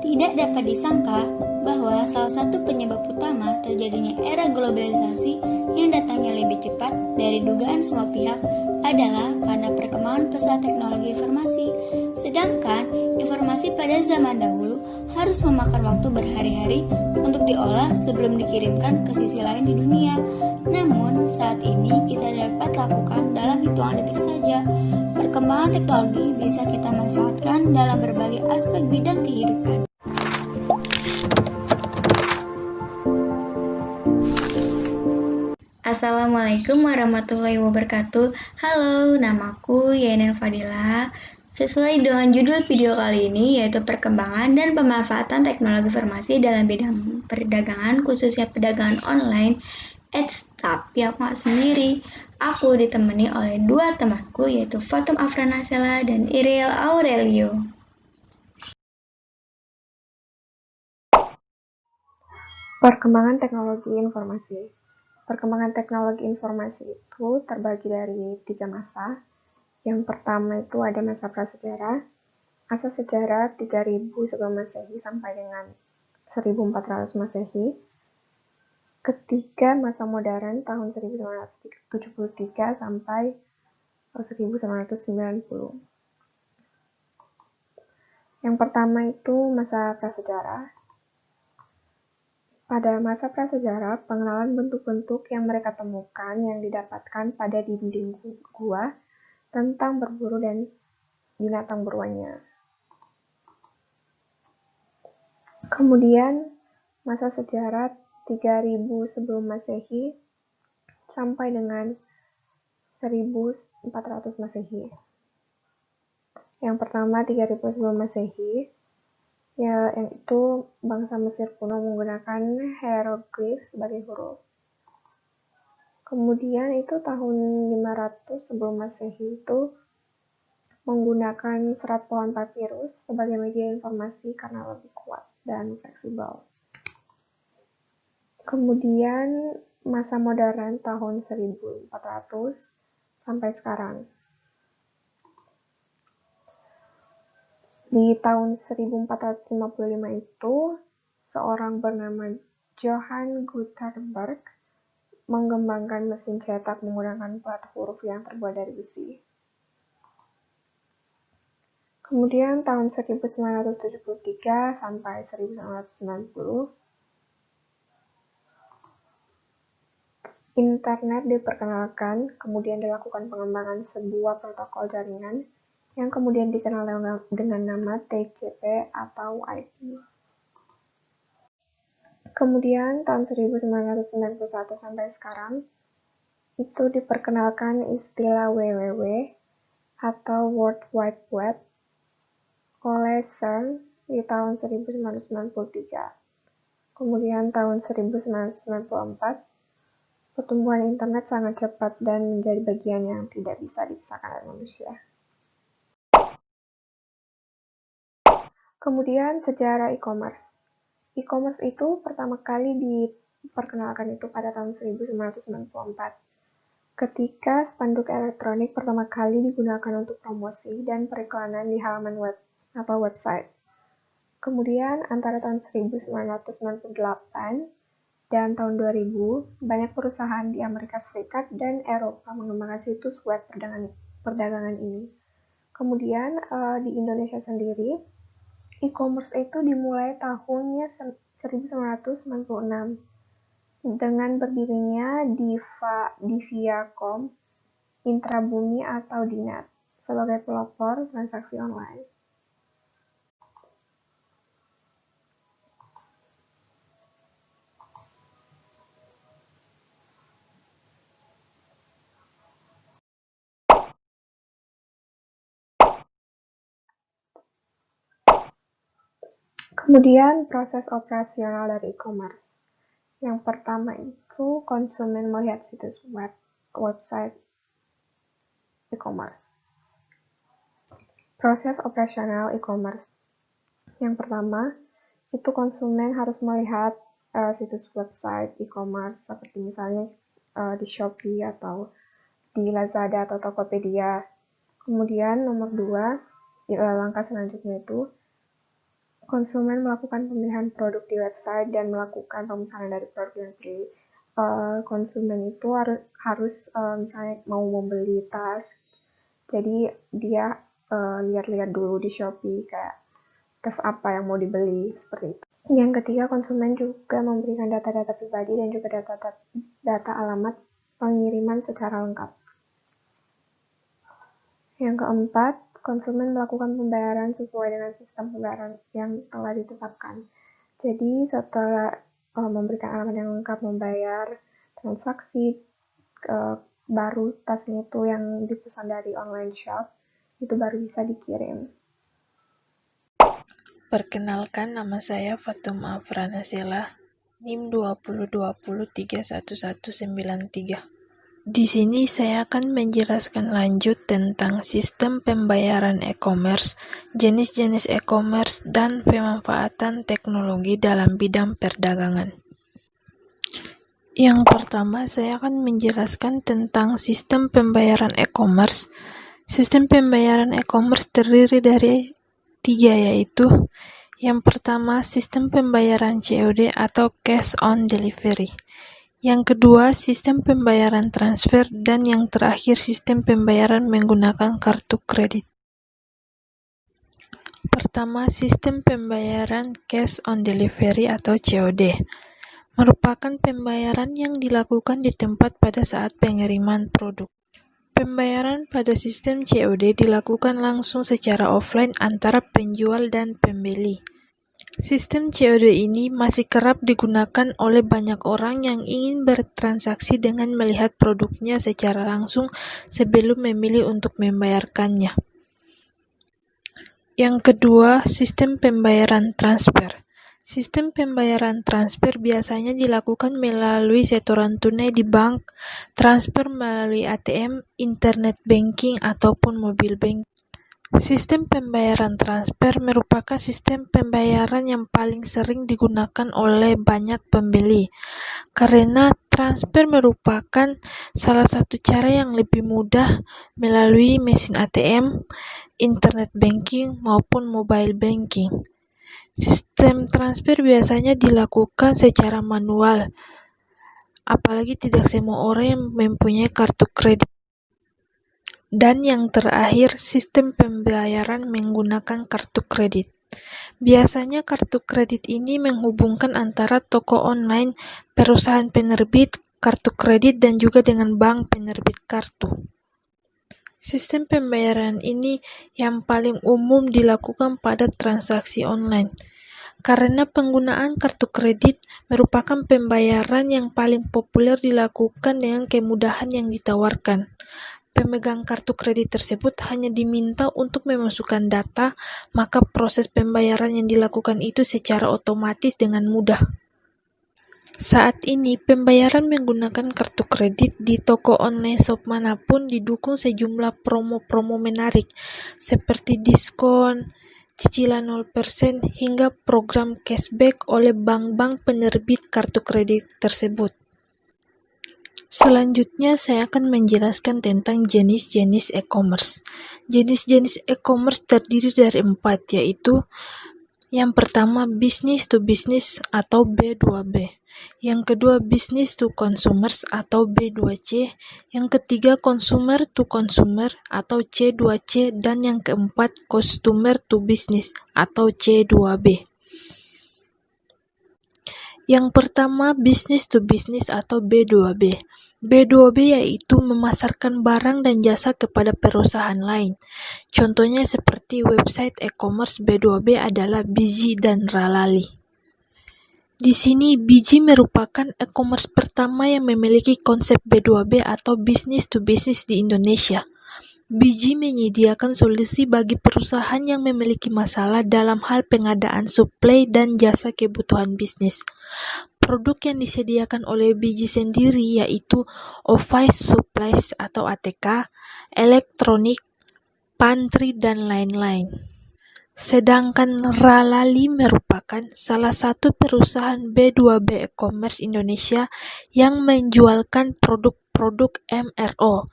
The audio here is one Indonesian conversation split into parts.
Tidak dapat disangka bahwa salah satu penyebab utama terjadinya era globalisasi yang datangnya lebih cepat dari dugaan semua pihak adalah karena perkembangan pesat teknologi informasi. Sedangkan informasi pada zaman dahulu harus memakan waktu berhari-hari untuk diolah sebelum dikirimkan ke sisi lain di dunia. Namun, saat ini kita dapat lakukan dalam hitungan detik saja. Perkembangan teknologi bisa kita manfaatkan dalam berbagai aspek bidang kehidupan. Assalamualaikum warahmatullahi wabarakatuh. Halo, namaku Yainen Fadila. Sesuai dengan judul video kali ini, yaitu perkembangan dan pemanfaatan teknologi informasi dalam bidang perdagangan, khususnya perdagangan online. Tapi aku nggak sendiri. Aku ditemani oleh dua temanku, yaitu Fatum Afrana Sela dan Iriel Aurelio. Perkembangan teknologi informasi. Perkembangan teknologi informasi itu terbagi dari 3 masa. Yang pertama itu ada masa prasejarah. Masa sejarah 3000 sebelum Masehi sampai dengan 1400 Masehi. Ketiga, masa modern tahun 1973 sampai 1990. Yang pertama itu masa prasejarah. Pada masa prasejarah, pengenalan bentuk-bentuk yang mereka temukan yang didapatkan pada dinding gua tentang berburu dan binatang buruannya. Kemudian, masa sejarah 3000 sebelum Masehi sampai dengan 1400 Masehi. Yang pertama, 3000 sebelum Masehi, yang itu bangsa Mesir kuno menggunakan hieroglif sebagai huruf. Kemudian itu tahun 500 sebelum Masehi itu menggunakan serat pohon papirus sebagai media informasi karena lebih kuat dan fleksibel. Kemudian masa modern tahun 1400 sampai sekarang. Di tahun 1455 itu, seorang bernama Johann Gutenberg mengembangkan mesin cetak menggunakan plat huruf yang terbuat dari besi. Kemudian tahun 1973 sampai 1990, internet diperkenalkan, kemudian dilakukan pengembangan sebuah protokol jaringan yang kemudian dikenal dengan nama TCP atau IP. Kemudian tahun 1991 sampai sekarang, itu diperkenalkan istilah WWW atau World Wide Web oleh CERN di tahun 1993. Kemudian tahun 1994, pertumbuhan internet sangat cepat dan menjadi bagian yang tidak bisa dipisahkan dari manusia. Kemudian sejarah e-commerce. E-commerce itu pertama kali diperkenalkan itu pada tahun 1994. Ketika spanduk elektronik pertama kali digunakan untuk promosi dan periklanan di halaman web atau website. Kemudian antara tahun 1998 dan tahun 2000, banyak perusahaan di Amerika Serikat dan Eropa mengembangkan situs web perdagangan ini. Kemudian di Indonesia sendiri, e-commerce itu dimulai tahunnya 1996 dengan berdirinya Viacom, Intrabumi atau Dinat sebagai pelopor transaksi online. Kemudian proses operasional dari e-commerce. Yang pertama itu konsumen melihat situs website e-commerce. Proses operasional e-commerce. Yang pertama, itu konsumen harus melihat situs website e-commerce seperti misalnya di Shopee atau di Lazada atau Tokopedia. Kemudian nomor 2, langkah selanjutnya itu konsumen melakukan pemilihan produk di website dan melakukan pemesanan dari produk yang dipilih. Konsumen itu harus misalnya mau membeli tas, jadi dia lihat-lihat dulu di Shopee kayak tas apa yang mau dibeli, seperti itu. Yang ketiga, konsumen juga memberikan data-data pribadi dan juga data alamat pengiriman secara lengkap. Yang keempat, konsumen melakukan pembayaran sesuai dengan sistem pembayaran yang telah ditetapkan. Jadi setelah memberikan alamat yang lengkap membayar transaksi, baru tasnya itu yang dipesan dari online shop itu baru bisa dikirim. Perkenalkan, nama saya Fatuma Afranasela, NIM 2020311193. Di sini saya akan menjelaskan lanjut tentang sistem pembayaran e-commerce, jenis-jenis e-commerce, dan pemanfaatan teknologi dalam bidang perdagangan. Yang pertama, saya akan menjelaskan tentang sistem pembayaran e-commerce. Sistem pembayaran e-commerce terdiri dari 3, yaitu yang pertama, sistem pembayaran COD atau Cash on Delivery. Yang kedua, sistem pembayaran transfer, dan yang terakhir, sistem pembayaran menggunakan kartu kredit. Pertama, sistem pembayaran Cash on Delivery atau COD merupakan pembayaran yang dilakukan di tempat pada saat pengiriman produk. Pembayaran pada sistem COD dilakukan langsung secara offline antara penjual dan pembeli. Sistem COD ini masih kerap digunakan oleh banyak orang yang ingin bertransaksi dengan melihat produknya secara langsung sebelum memilih untuk membayarkannya. Yang kedua, sistem pembayaran transfer. Sistem pembayaran transfer biasanya dilakukan melalui setoran tunai di bank, transfer melalui ATM, internet banking, ataupun mobil banking. Sistem pembayaran transfer merupakan sistem pembayaran yang paling sering digunakan oleh banyak pembeli, karena transfer merupakan salah satu cara yang lebih mudah melalui mesin ATM, internet banking, maupun mobile banking. Sistem transfer biasanya dilakukan secara manual, apalagi tidak semua orang yang mempunyai kartu kredit. Dan yang terakhir, sistem pembayaran menggunakan kartu kredit. Biasanya kartu kredit ini menghubungkan antara toko online, perusahaan penerbit kartu kredit, dan juga dengan bank penerbit kartu. Sistem pembayaran ini yang paling umum dilakukan pada transaksi online, karena penggunaan kartu kredit merupakan pembayaran yang paling populer dilakukan dengan kemudahan yang ditawarkan. Pemegang kartu kredit tersebut hanya diminta untuk memasukkan data, maka proses pembayaran yang dilakukan itu secara otomatis dengan mudah. Saat ini, pembayaran menggunakan kartu kredit di toko online shop manapun didukung sejumlah promo-promo menarik, seperti diskon, cicilan 0%, hingga program cashback oleh bank-bank penerbit kartu kredit tersebut. Selanjutnya, saya akan menjelaskan tentang jenis-jenis e-commerce. Jenis-jenis e-commerce terdiri dari 4, yaitu yang pertama, business to business atau B2B. Yang kedua, business to consumers atau B2C. Yang ketiga, consumer to consumer atau C2C. Dan yang keempat, customer to business atau C2B. Yang pertama, business to business atau B2B. B2B yaitu memasarkan barang dan jasa kepada perusahaan lain. Contohnya seperti website e-commerce B2B adalah Biji dan Ralali. Di sini, Biji merupakan e-commerce pertama yang memiliki konsep B2B atau business to business di Indonesia. Biji menyediakan solusi bagi perusahaan yang memiliki masalah dalam hal pengadaan suplai dan jasa kebutuhan bisnis. Produk yang disediakan oleh Biji sendiri yaitu office supplies atau ATK, elektronik, pantry, dan lain-lain. Sedangkan Ralali merupakan salah satu perusahaan B2B e-commerce Indonesia yang menjualkan produk-produk MRO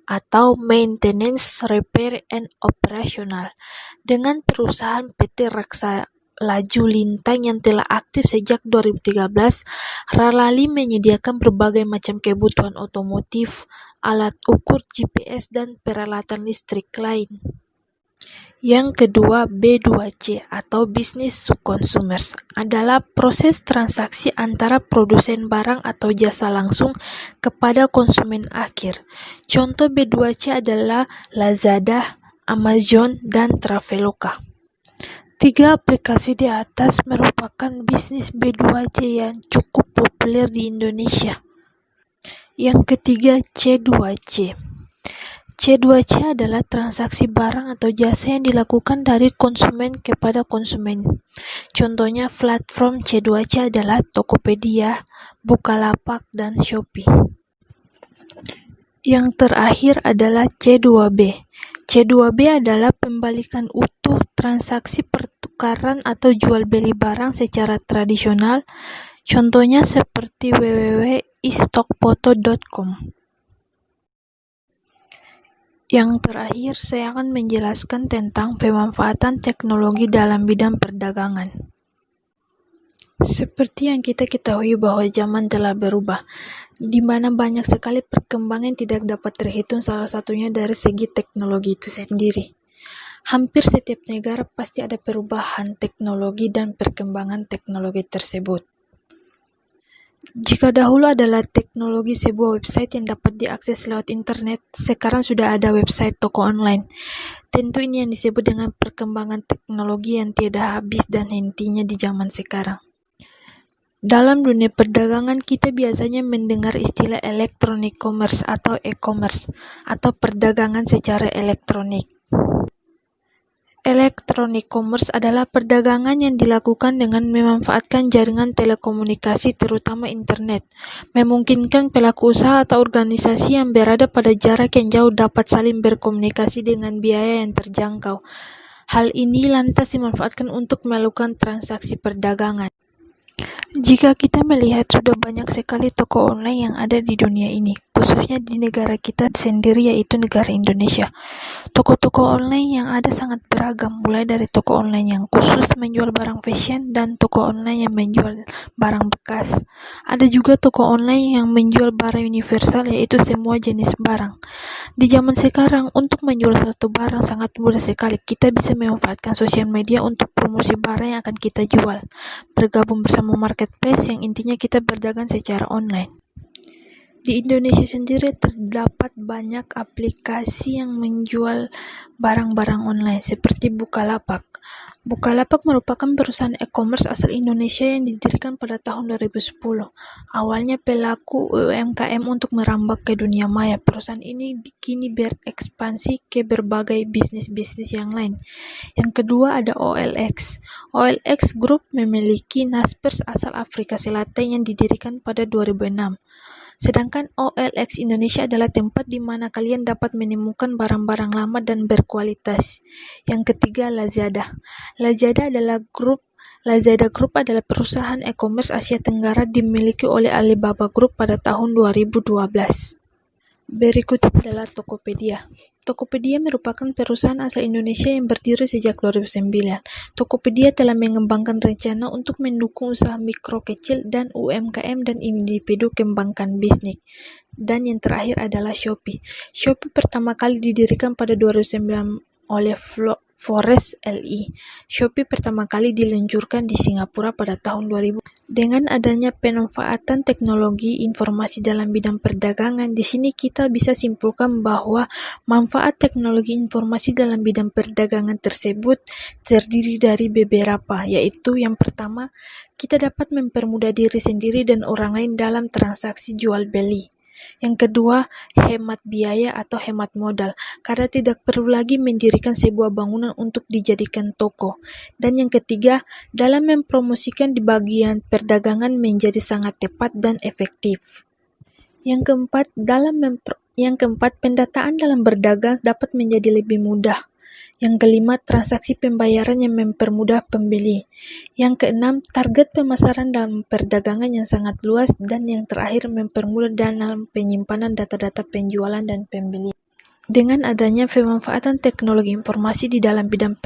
atau Maintenance, Repair, and Operational dengan perusahaan PT Raksa laju lintang yang telah aktif sejak 2013, Ralali menyediakan berbagai macam kebutuhan otomotif, alat ukur GPS, dan peralatan listrik lain. Yang kedua, B2C atau Business to Consumers adalah proses transaksi antara produsen barang atau jasa langsung kepada konsumen akhir. Contoh B2C adalah Lazada, Amazon, dan Traveloka. 3 aplikasi di atas merupakan bisnis B2C yang cukup populer di Indonesia. Yang ketiga, C2C. C2C adalah transaksi barang atau jasa yang dilakukan dari konsumen kepada konsumen. Contohnya platform C2C adalah Tokopedia, Bukalapak, dan Shopee. Yang terakhir adalah C2B. C2B adalah pembalikan utuh transaksi pertukaran atau jual beli barang secara tradisional. Contohnya seperti www.istokpoto.com. Yang terakhir, saya akan menjelaskan tentang pemanfaatan teknologi dalam bidang perdagangan. Seperti yang kita ketahui bahwa zaman telah berubah, di mana banyak sekali perkembangan tidak dapat terhitung, salah satunya dari segi teknologi itu sendiri. Hampir setiap negara pasti ada perubahan teknologi dan perkembangan teknologi tersebut. Jika dahulu adalah teknologi sebuah website yang dapat diakses lewat internet, sekarang sudah ada website toko online. Tentu ini yang disebut dengan perkembangan teknologi yang tiada habis dan hentinya di zaman sekarang. Dalam dunia perdagangan, kita biasanya mendengar istilah electronic commerce atau e-commerce, atau perdagangan secara elektronik. Electronic commerce adalah perdagangan yang dilakukan dengan memanfaatkan jaringan telekomunikasi, terutama internet, memungkinkan pelaku usaha atau organisasi yang berada pada jarak yang jauh dapat saling berkomunikasi dengan biaya yang terjangkau. Hal ini lantas dimanfaatkan untuk melakukan transaksi perdagangan. Jika kita melihat sudah banyak sekali toko online yang ada di dunia ini, khususnya di negara kita sendiri yaitu negara Indonesia. Toko-toko online yang ada sangat beragam, mulai dari toko online yang khusus menjual barang fashion dan toko online yang menjual barang bekas. Ada juga toko online yang menjual barang universal, yaitu semua jenis barang. Di zaman sekarang, untuk menjual satu barang sangat mudah sekali. Kita bisa memanfaatkan sosial media untuk promosi barang yang akan kita jual, bergabung bersama marketplace yang intinya kita berdagang secara online. Di Indonesia sendiri terdapat banyak aplikasi yang menjual barang-barang online seperti Bukalapak. Bukalapak merupakan perusahaan e-commerce asal Indonesia yang didirikan pada tahun 2010. Awalnya pelaku UMKM untuk merambah ke dunia maya. Perusahaan ini kini berekspansi ke berbagai bisnis-bisnis yang lain. Yang kedua ada OLX. OLX Group memiliki Naspers asal Afrika Selatan yang didirikan pada 2006. Sedangkan OLX Indonesia adalah tempat di mana kalian dapat menemukan barang-barang lama dan berkualitas. Yang ketiga, Lazada. Lazada Group adalah perusahaan e-commerce Asia Tenggara dimiliki oleh Alibaba Group pada tahun 2012. Berikutnya adalah Tokopedia. Tokopedia merupakan perusahaan asal Indonesia yang berdiri sejak 2009. Tokopedia telah mengembangkan rencana untuk mendukung usaha mikro kecil dan UMKM dan individu kembangkan bisnis. Dan yang terakhir adalah Shopee. Shopee pertama kali didirikan pada 2009 oleh Forest LE. Shopee pertama kali diluncurkan di Singapura pada tahun 2000. Dengan adanya pemanfaatan teknologi informasi dalam bidang perdagangan, di sini kita bisa simpulkan bahwa manfaat teknologi informasi dalam bidang perdagangan tersebut terdiri dari beberapa, yaitu yang pertama, kita dapat mempermudah diri sendiri dan orang lain dalam transaksi jual beli. Yang kedua, hemat biaya atau hemat modal, karena tidak perlu lagi mendirikan sebuah bangunan untuk dijadikan toko. Dan yang ketiga, dalam mempromosikan di bagian perdagangan menjadi sangat tepat dan efektif. Yang keempat, pendataan dalam berdagang dapat menjadi lebih mudah. Yang kelima, transaksi pembayaran yang mempermudah pembeli. Yang keenam, target pemasaran dalam perdagangan yang sangat luas. Dan yang terakhir, mempermudah dalam penyimpanan data-data penjualan dan pembeli. Dengan adanya pemanfaatan teknologi informasi di dalam bidang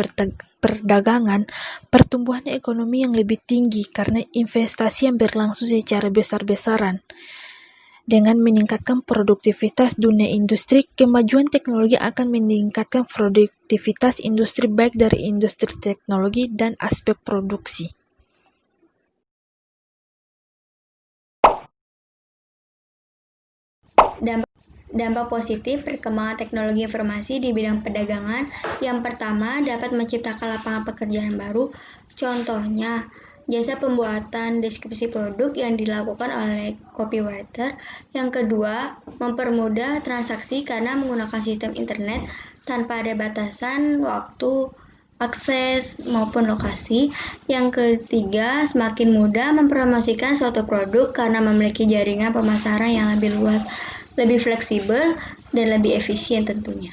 perdagangan, pertumbuhan ekonomi yang lebih tinggi karena investasi yang berlangsung secara besar-besaran. Dengan meningkatkan produktivitas dunia industri, kemajuan teknologi akan meningkatkan produktivitas industri baik dari industri teknologi dan aspek produksi. Dampak positif perkembangan teknologi informasi di bidang perdagangan. Yang pertama, dapat menciptakan lapangan pekerjaan baru. Contohnya, jasa pembuatan deskripsi produk yang dilakukan oleh copywriter. Yang kedua, mempermudah transaksi karena menggunakan sistem internet tanpa ada batasan waktu, akses, maupun lokasi. Yang ketiga, semakin mudah mempromosikan suatu produk karena memiliki jaringan pemasaran yang lebih luas, lebih fleksibel, dan lebih efisien tentunya.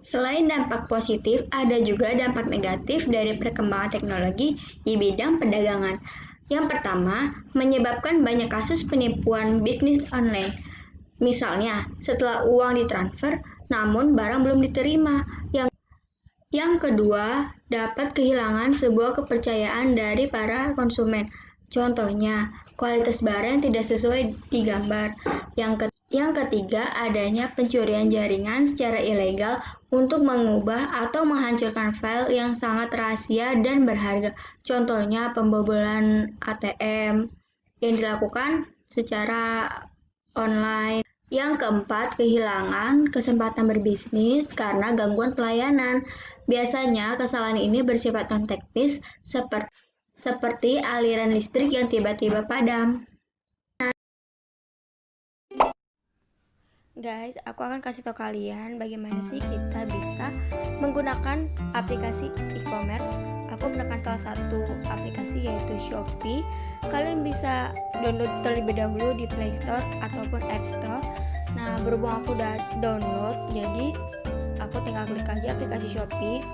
Selain dampak positif, ada juga dampak negatif dari perkembangan teknologi di bidang perdagangan. Yang pertama, menyebabkan banyak kasus penipuan bisnis online. Misalnya, setelah uang ditransfer, namun barang belum diterima. Yang kedua, dapat kehilangan sebuah kepercayaan dari para konsumen. Contohnya, kualitas barang yang tidak sesuai di gambar. Yang ketiga, adanya pencurian jaringan secara ilegal untuk mengubah atau menghancurkan file yang sangat rahasia dan berharga. Contohnya, pembobolan ATM yang dilakukan secara online. Yang keempat, kehilangan kesempatan berbisnis karena gangguan pelayanan. Biasanya, kesalahan ini bersifat non-teknis seperti aliran listrik yang tiba-tiba padam. Guys, aku akan kasih tahu kalian bagaimana sih kita bisa menggunakan aplikasi e-commerce. Aku menggunakan salah satu aplikasi yaitu Shopee. Kalian bisa download terlebih dahulu di Play Store ataupun App Store. Nah, berhubung aku udah download, jadi aku tinggal klik aja aplikasi Shopee.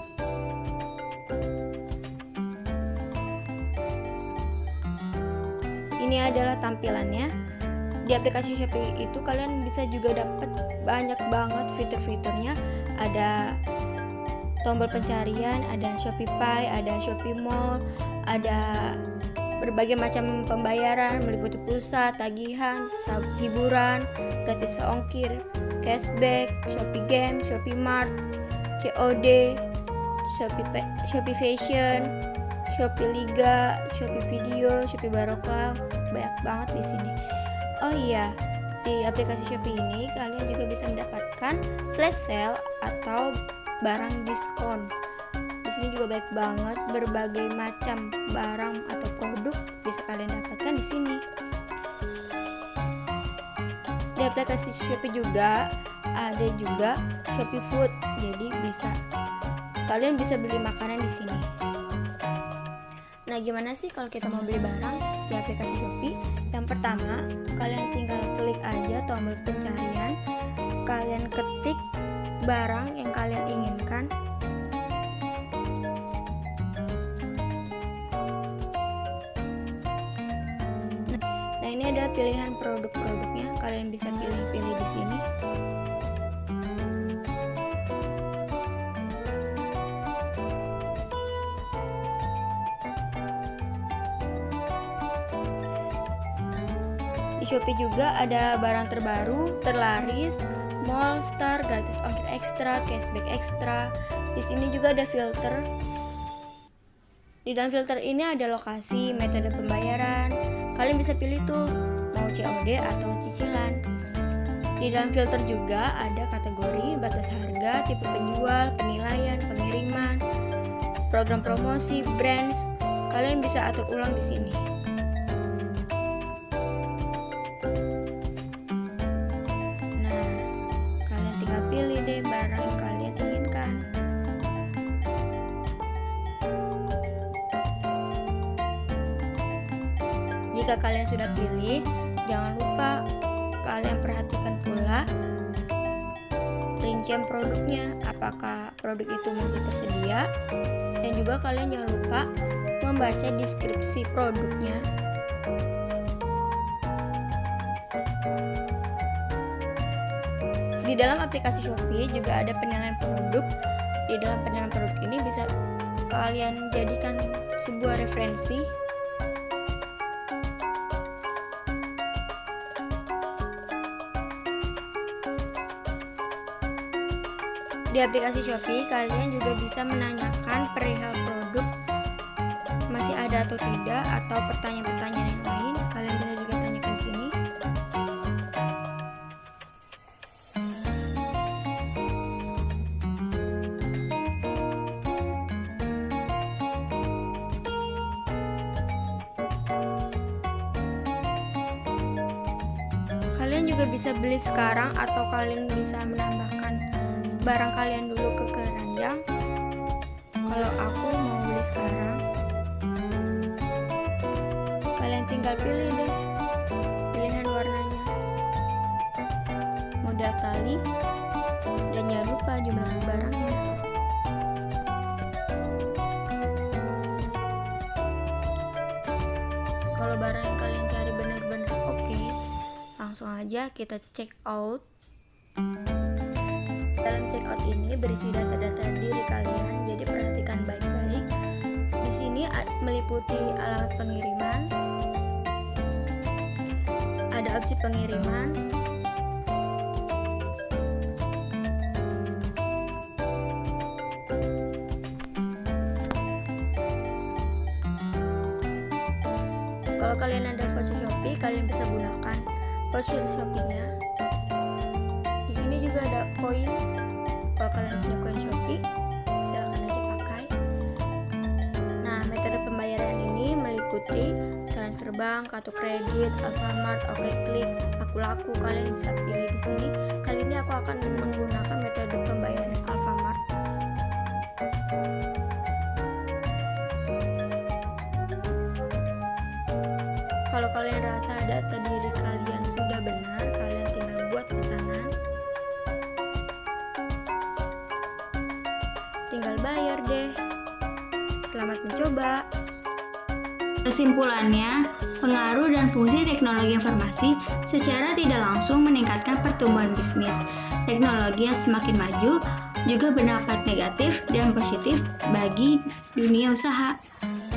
Ini adalah tampilannya. Di aplikasi Shopee itu kalian bisa juga dapat banyak banget fitur-fiturnya. Ada tombol pencarian, ada Shopee Pay, ada Shopee Mall, ada berbagai macam pembayaran meliputi pulsa, tagihan, hiburan, gratis ongkir, cashback, Shopee Game, Shopee Mart, COD, Shopee Fashion, Shopee Liga, Shopee Video, Shopee Barokah, banyak banget di sini. Oh iya, di aplikasi Shopee ini kalian juga bisa mendapatkan flash sale atau barang diskon. Di sini juga banyak banget berbagai macam barang atau produk bisa kalian dapatkan di sini. Di aplikasi Shopee juga ada juga Shopee Food, jadi kalian bisa beli makanan di sini. Nah, gimana sih kalau kita mau beli barang di aplikasi Shopee? Yang pertama, kalian tinggal klik aja tombol pencarian, kalian ketik barang yang kalian inginkan. Nah, ini ada pilihan produk-produknya, kalian bisa pilih-pilih di sini. Di Shopee juga ada barang terbaru, terlaris, mall, star, gratis ongkir ekstra, cashback ekstra. Di sini juga ada filter. Di dalam filter ini ada lokasi, metode pembayaran. Kalian bisa pilih tuh mau COD atau cicilan. Di dalam filter juga ada kategori, batas harga, tipe penjual, penilaian, pengiriman, program promosi, brands. Kalian bisa atur ulang di sini. Barang yang kalian inginkan. Jika kalian sudah pilih, jangan lupa kalian perhatikan pula rincian produknya, apakah produk itu masih tersedia, dan juga kalian jangan lupa membaca deskripsi produknya. Di dalam aplikasi Shopee juga ada penilaian produk. Di dalam penilaian produk ini bisa kalian jadikan sebuah referensi. Di aplikasi Shopee kalian juga bisa menanyakan perihal produk masih ada atau tidak, atau pertanyaan-pertanyaan yang lain kalian bisa juga tanyakan di sini. Kalian juga bisa beli sekarang atau kalian bisa menambahkan barang kalian dulu ke keranjang. Kalau aku mau beli sekarang, kalian tinggal pilih deh pilihan warnanya, model tali, dan jangan lupa jumlah barangnya. Kalau barang yang kalian cari benar-benar oke, langsung aja kita check out. Dalam check out ini berisi data-data diri kalian, jadi perhatikan baik-baik. Di sini meliputi alamat pengiriman, ada opsi pengiriman, kalau kalian ada voucher Shopee, kalian bisa gunakan voucher Shopee-nya. Di sini juga ada koin. Kalau kalian punya koin Shopee, silakan aja pakai. Nah, metode pembayaran ini meliputi transfer bank, kartu kredit, Alfamart, OkClik, Aku Laku. Kalian bisa pilih di sini. Kali ini aku akan menggunakan metode pembayaran Alfamart. Kalau kalian rasa data diri kalian sudah benar, kalian tinggal buat pesanan. Tinggal bayar deh. Selamat mencoba. Kesimpulannya, pengaruh dan fungsi teknologi informasi secara tidak langsung meningkatkan pertumbuhan bisnis. Teknologi yang semakin maju juga berdampak negatif dan positif bagi dunia usaha.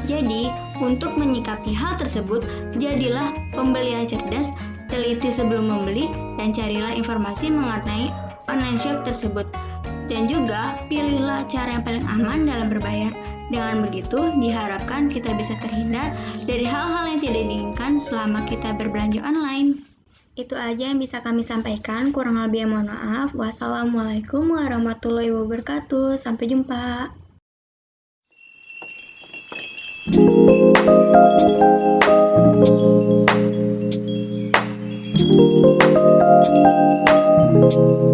Jadi, untuk menyikapi hal tersebut, jadilah pembeli yang cerdas, teliti sebelum membeli, dan carilah informasi mengenai online shop tersebut. Dan juga, pilihlah cara yang paling aman dalam berbayar. Dengan begitu, diharapkan kita bisa terhindar dari hal-hal yang tidak diinginkan selama kita berbelanja online. Itu aja yang bisa kami sampaikan, kurang lebih mohon maaf. Wassalamualaikum warahmatullahi wabarakatuh. Sampai jumpa. Thank you.